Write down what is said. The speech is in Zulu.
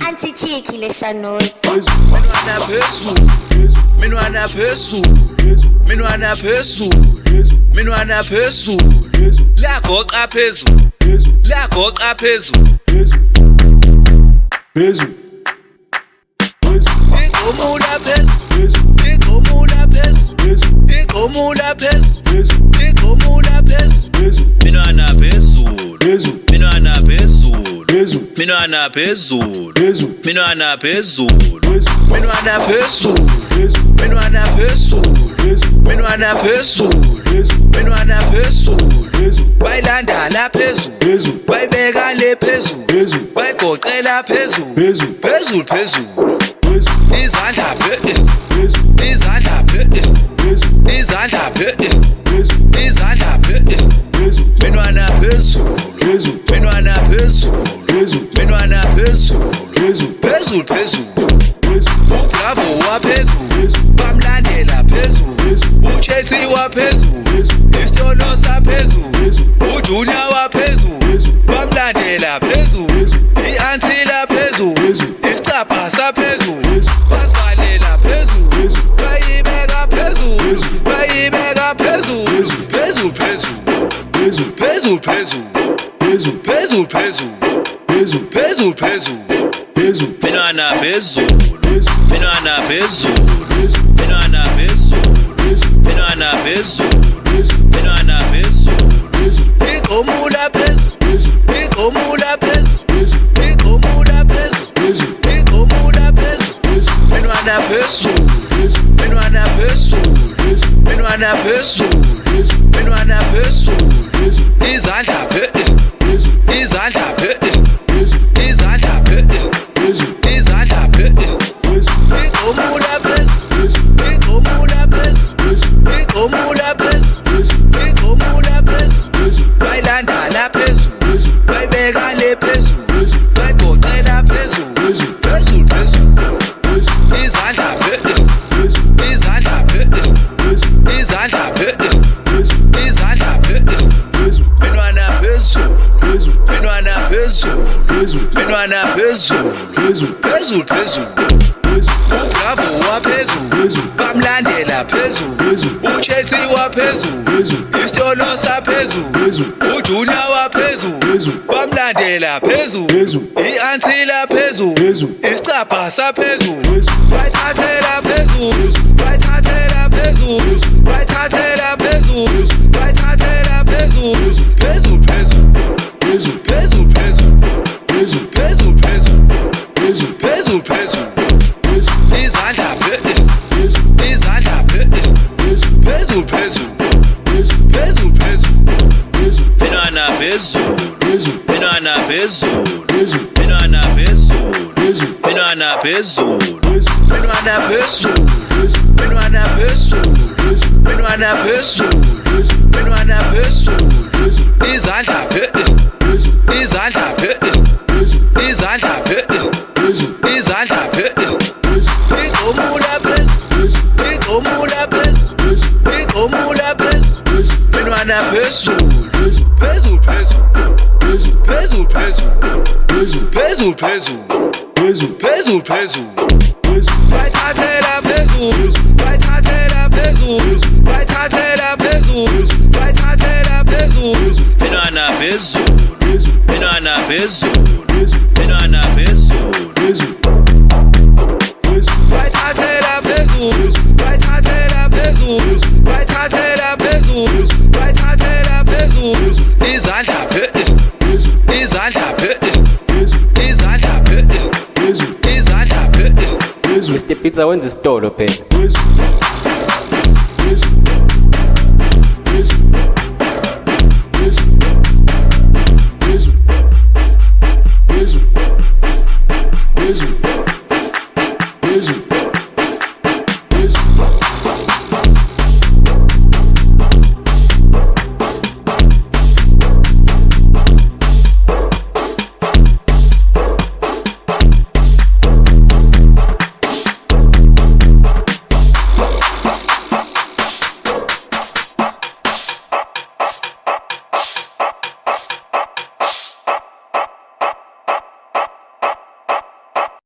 Anti-cheeky le shanos. Menwana phezulu. Lagoqa phezulu. Igomula phezulu. Menwana phezulu. Bailanda la phezulu. Bayibeka le phezulu. Bayigoqela phezulu. Phezulu. Izandla phezulu. Menwana phezulu. Bravo wa phezulu. Bamlandela phezulu. Chelsea wa phezulu. Istolo sa phezulu. Junior wa phezulu. Bamlandela phezulu. I-anti la phezulu. Isicapha sa phezulu. Basivalela phezulu. Bayibeka phezulu. Menwana phezulu. Igomula phezulu. Menwana phezulu. Izandla phezulu. Igomula phezulu. Bayilanda la phezulu. Bayibeka le phezulu. Bayigoqela phezulu. Izandla phezulu. Menwana phezulu. Bravo wa phezulu. Bamlandela phezulu. Chelsea wa phezulu. Istolo sa phezulu. Junior wa phezulu. Bamlandela phezulu. I-anti la phezulu. Isicapha sa phezulu. Bayithathela phezulu. Mr. Pizza wenza isitolo phela. Busy.